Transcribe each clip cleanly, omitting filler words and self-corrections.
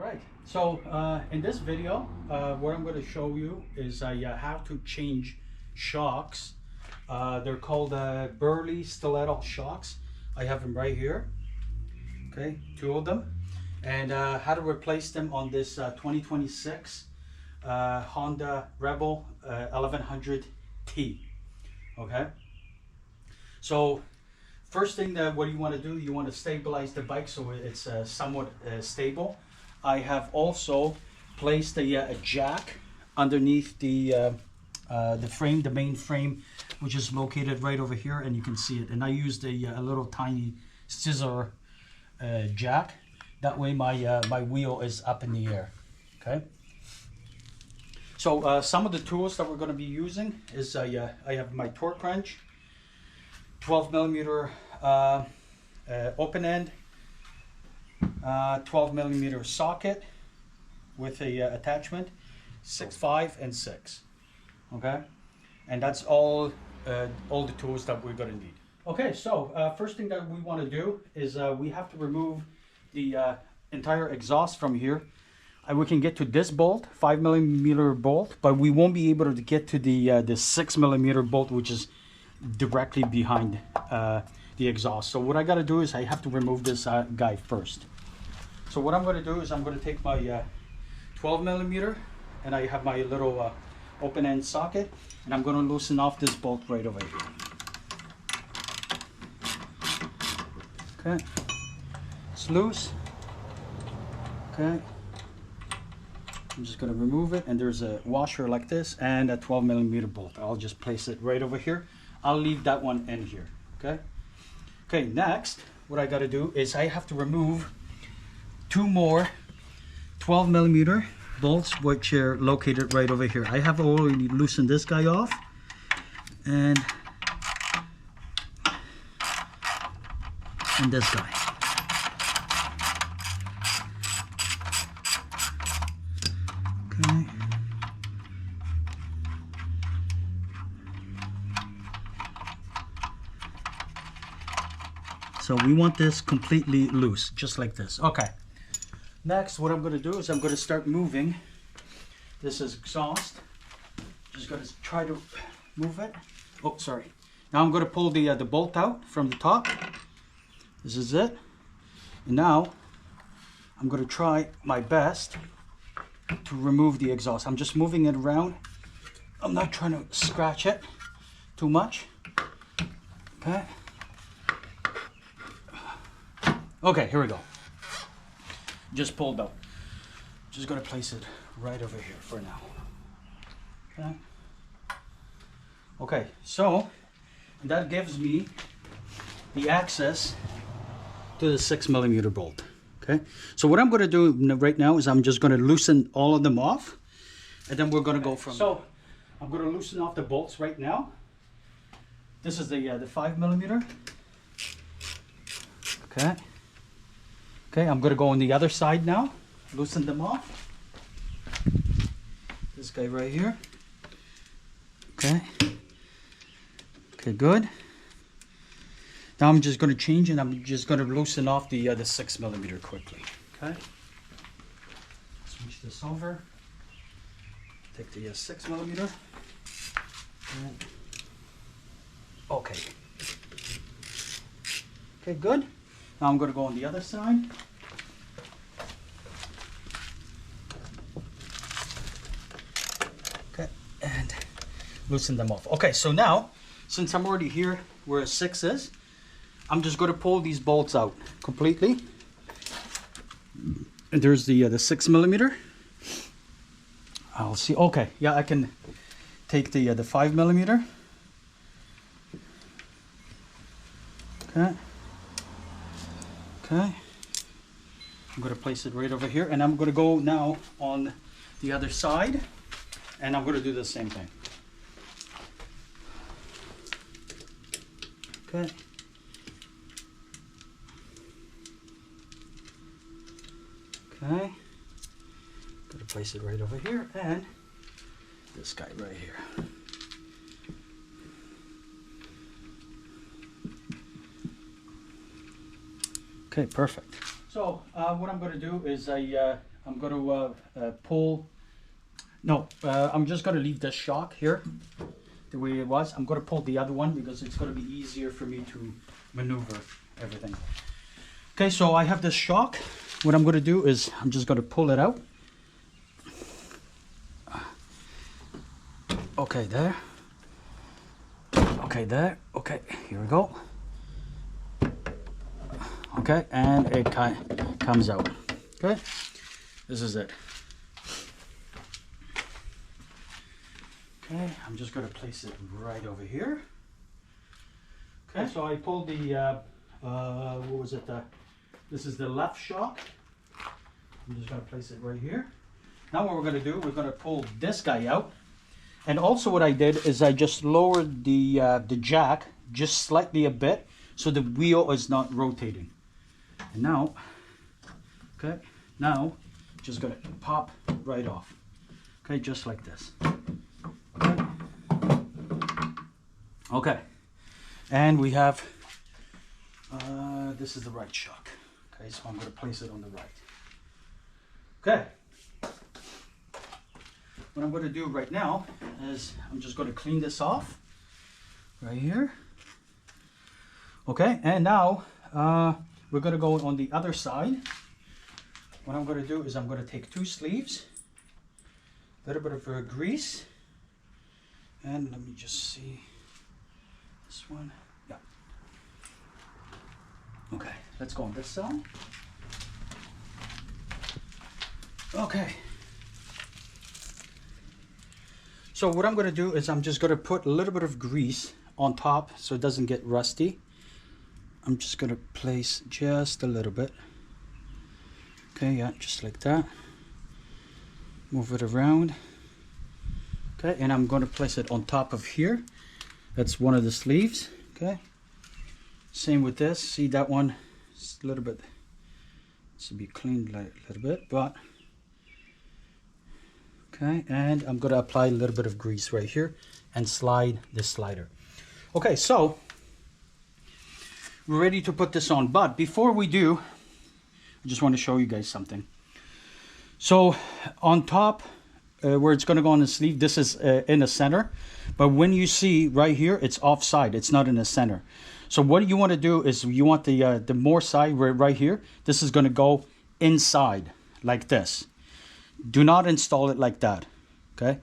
right, so in this video, what I'm going to show you is how to change shocks. They're called Burley Stiletto shocks. I have them right here, okay, two of them. And how to replace them on this 2026 Honda Rebel 1100T, okay? So first thing that what you want to do, you want to stabilize the bike so it's somewhat stable. I have also placed a jack underneath the frame, the main frame, which is located right over here, and you can see it. And I used a little tiny scissor jack. That way my wheel is up in the air. Okay. So some of the tools that we're going to be using is I have my torque wrench, 12 millimeter open end, 12 millimeter socket with a attachment, 6, 5, and 6. Okay, and that's all the tools that we're going to need. Okay, so first thing that we want to do is we have to remove the entire exhaust from here. We can get to this bolt, 5 millimeter bolt, but we won't be able to get to the 6 millimeter bolt, which is directly behind the exhaust. So what I got to do is I have to remove this guy first. So what I'm going to do is I'm going to take my 12 millimeter, and I have my little open end socket, and I'm going to loosen off this bolt right over here. Okay, it's loose. Okay, I'm just going to remove it, and there's a washer like this and a 12 millimeter bolt. I'll just place it right over here. I'll leave that one in here. Okay. Okay, next what I got to do is I have to remove two more 12 millimeter bolts, which are located right over here. I have already loosened this guy off, and this guy. Okay. So we want this completely loose, just like this. Okay. Next, what I'm going to do is I'm going to start moving. This is exhaust. Just going to try to move it. Oh, sorry. Now I'm going to pull the bolt out from the top. This is it. And now I'm going to try my best to remove the exhaust. I'm just moving it around. I'm not trying to scratch it too much. Okay. Okay, here we go. Just pulled out. Just gonna place it right over here for now. Okay. Okay, so that gives me the access to the 6 millimeter bolt. Okay, so what I'm gonna do right now is I'm just gonna loosen all of them off, and then we're gonna go from there. So I'm gonna loosen off the bolts right now. This is the 5 millimeter. Okay. Okay, I'm gonna go on the other side now. Loosen them off. This guy right here. Okay. Okay, good. Now I'm just gonna change, and I'm just gonna loosen off the 6 millimeter quickly. Okay. Switch this over. Take the 6 millimeter. And okay. Okay, good. Now I'm going to go on the other side. Okay, and loosen them off. Okay, so now, since I'm already here where a 6 is, I'm just going to pull these bolts out completely. And there's the 6 millimeter. I'll see. Okay, yeah, I can take the 5 millimeter. Okay. Okay, I'm going to place it right over here, and I'm going to go now on the other side, and I'm going to do the same thing. Okay. Okay. Going to place it right over here, and this guy right here. Okay, perfect. So what I'm going to do is I'm going to pull. No, I'm just going to leave this shock here the way it was. I'm going to pull the other one because it's going to be easier for me to maneuver everything. Okay, so I have this shock. What I'm going to do is I'm just going to pull it out. Okay, there. Okay, there. Okay, here we go. Okay, and it comes out. Okay, this is it. Okay, I'm just going to place it right over here. Okay, so I pulled the, what was it? This is the left shock. I'm just going to place it right here. Now what we're going to do, we're going to pull this guy out. And also what I did is I just lowered the jack just slightly a bit so the wheel is not rotating. And now, okay, now just going to pop right off. Okay, just like this. Okay. Okay. And we have, this is the right shock. Okay, so I'm going to place it on the right. Okay. What I'm going to do right now is I'm just going to clean this off right here. Okay, and now we're going to go on the other side. What I'm going to do is I'm going to take two sleeves, a little bit of grease, and let me just see this one. Yeah. Okay, let's go on this side. Okay. So what I'm going to do is I'm just going to put a little bit of grease on top so it doesn't get rusty. I'm just going to place just a little bit. Okay, yeah, just like that. Move it around. Okay, and I'm going to place it on top of here. That's one of the sleeves. Okay. Same with this. See that one? It's a little bit. It should be cleaned a little bit, but. Okay, and I'm going to apply a little bit of grease right here and slide this slider. Okay, so we're ready to put this on, but before we do, I just want to show you guys something. So on top, where it's going to go on the sleeve, this is in the center, but when you see right here, it's offside, it's not in the center. So what you want to do is you want the more side right here, this is going to go inside like this. Do not install it like that, okay?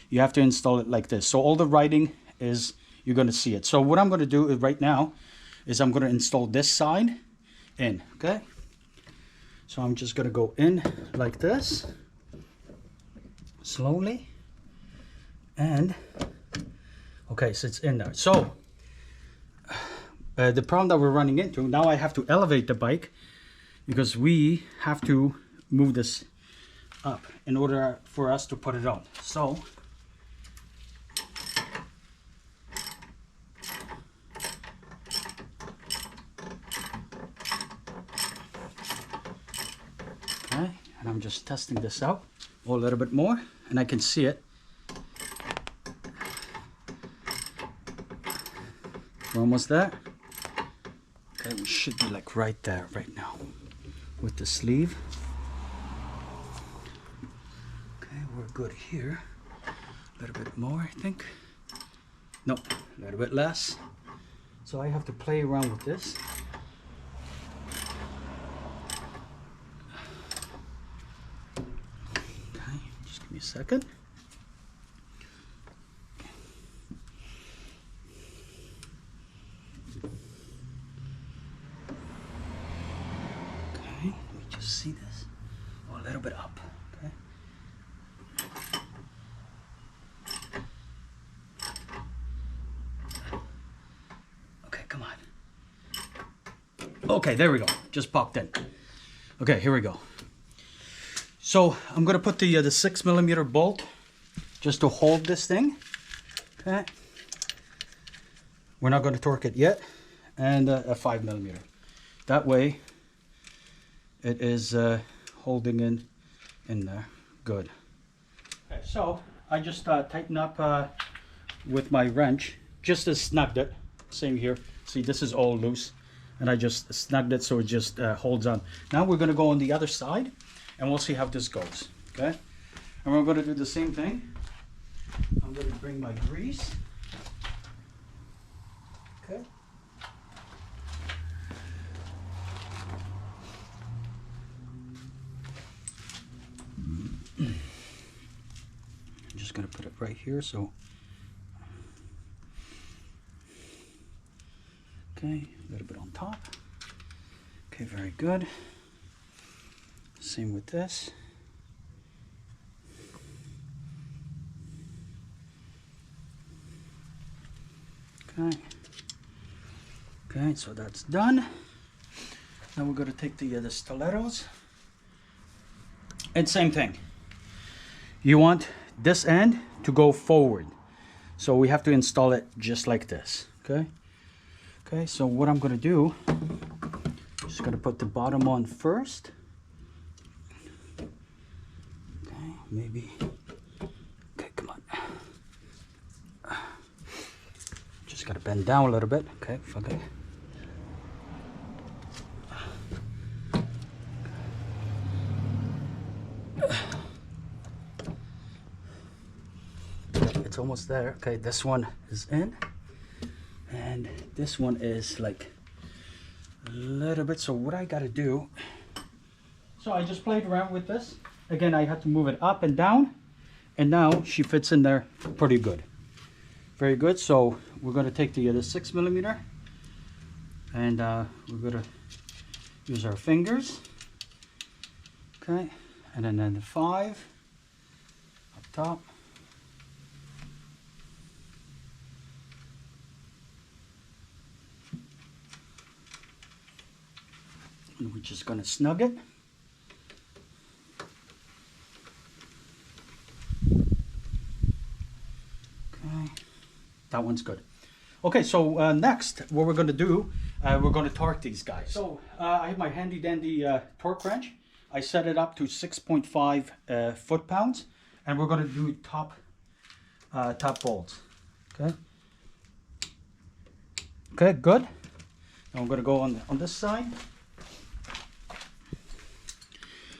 You have to install it like this. So all the writing is, you're going to see it. So what I'm going to do right now is I'm going to install this side in, okay? So I'm just going to go in like this, slowly. And, okay, so it's in there. So the problem that we're running into, now I have to elevate the bike because we have to move this up in order for us to put it on. So okay, and I'm just testing this out a little bit more and I can see it. We're almost there. Okay, we should be like right there right now with the sleeve. We're good here. A little bit more, I think. No, a little bit less. So I have to play around with this. Okay, just give me a second. Okay, let me just see this. Oh, a little bit up. Okay. Okay, there we go. Just popped in. Okay, here we go. So I'm gonna put the 6mm bolt just to hold this thing. Okay. We're not gonna torque it yet, and a 5mm. That way, it is holding in there. Good. Okay, so I just tighten up with my wrench, just as snugged it. Same here. See, this is all loose. And I just snugged it so it just holds on. Now we're going to go on the other side and we'll see how this goes. Okay, and we're going to do the same thing. I'm going to bring my grease. Okay. I'm just going to put it right here, so okay, a little bit on top. Okay, very good. Same with this. Okay. Okay, so that's done. Now we're going to take the stilettos. And same thing. You want this end to go forward. So we have to install it just like this. Okay. Okay, so what I'm going to do, just going to put the bottom on first. Okay, maybe. Okay, come on. Just got to bend down a little bit. Okay, okay. It's almost there. Okay, this one is in. And this one is like a little bit. So what I got to do, so I just played around with this. Again, I had to move it up and down. And now she fits in there pretty good. Very good. So we're going to take the 6mm. And we're going to use our fingers. Okay. And then the 5 up top. And we're just going to snug it. Okay, that one's good. Okay, so next, what we're going to do, we're going to torque these guys. So I have my handy dandy torque wrench. I set it up to 6.5 foot-pounds, and we're going to do top bolts. Okay. Okay, good. And we're going to go on this side.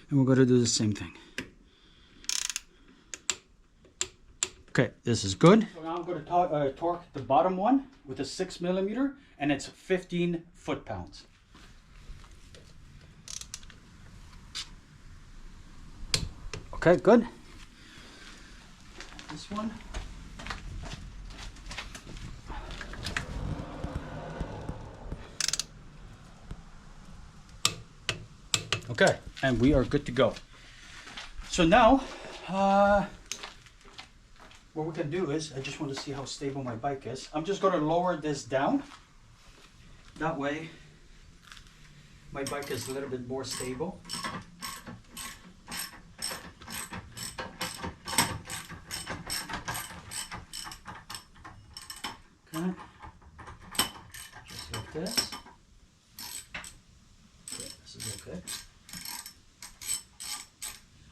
And we're going to do the same thing. Okay, this is good. So now I'm going to torque the bottom one with a 6mm, and it's 15 foot-pounds. Okay, good. This one. Okay, and we are good to go. So now, what we can do is, I just want to see how stable my bike is. I'm just going to lower this down. That way, my bike is a little bit more stable. Okay, just like this. Okay, this is okay.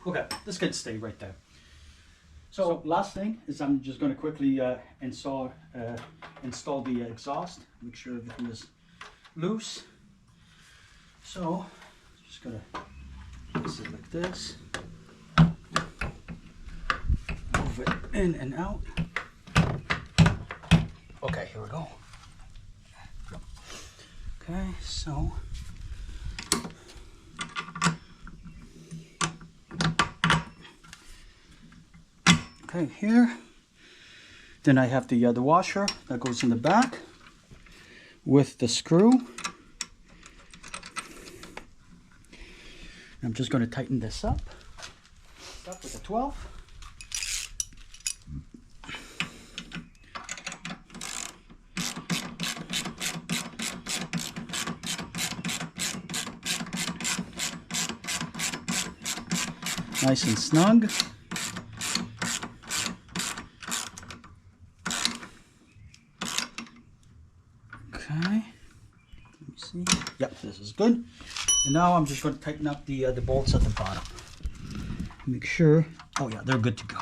Okay, this can stay right there. So last thing is I'm just going to quickly install the exhaust. Make sure everything is loose. So just going to place it like this. Move it in and out. Okay, here we go. Okay, so okay, here. Then I have the washer that goes in the back with the screw. I'm just going to tighten this up. With a 12. Nice and snug. Okay, let me see. Yep, this is good. And now I'm just going to tighten up the bolts at the bottom. Make sure. Oh yeah, they're good to go.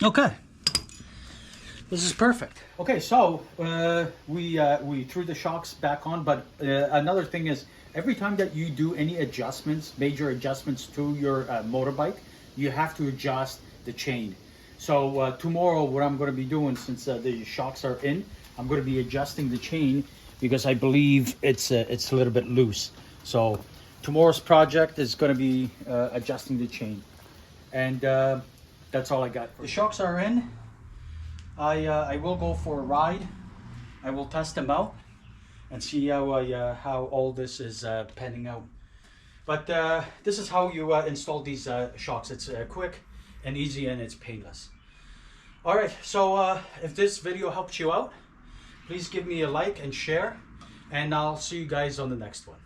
Okay. This is perfect. Okay, so we threw the shocks back on, but another thing is, every time that you do any adjustments, major adjustments to your motorbike, you have to adjust the chain. So tomorrow, what I'm going to be doing, since the shocks are in, I'm going to be adjusting the chain because I believe it's a little bit loose. So tomorrow's project is going to be adjusting the chain, and that's all I got. The shocks are in. I will go for a ride. I will test them out and see how all this is panning out. But this is how you install these shocks. It's quick and easy, and it's painless. All right, so if this video helps you out, please give me a like and share, and I'll see you guys on the next one.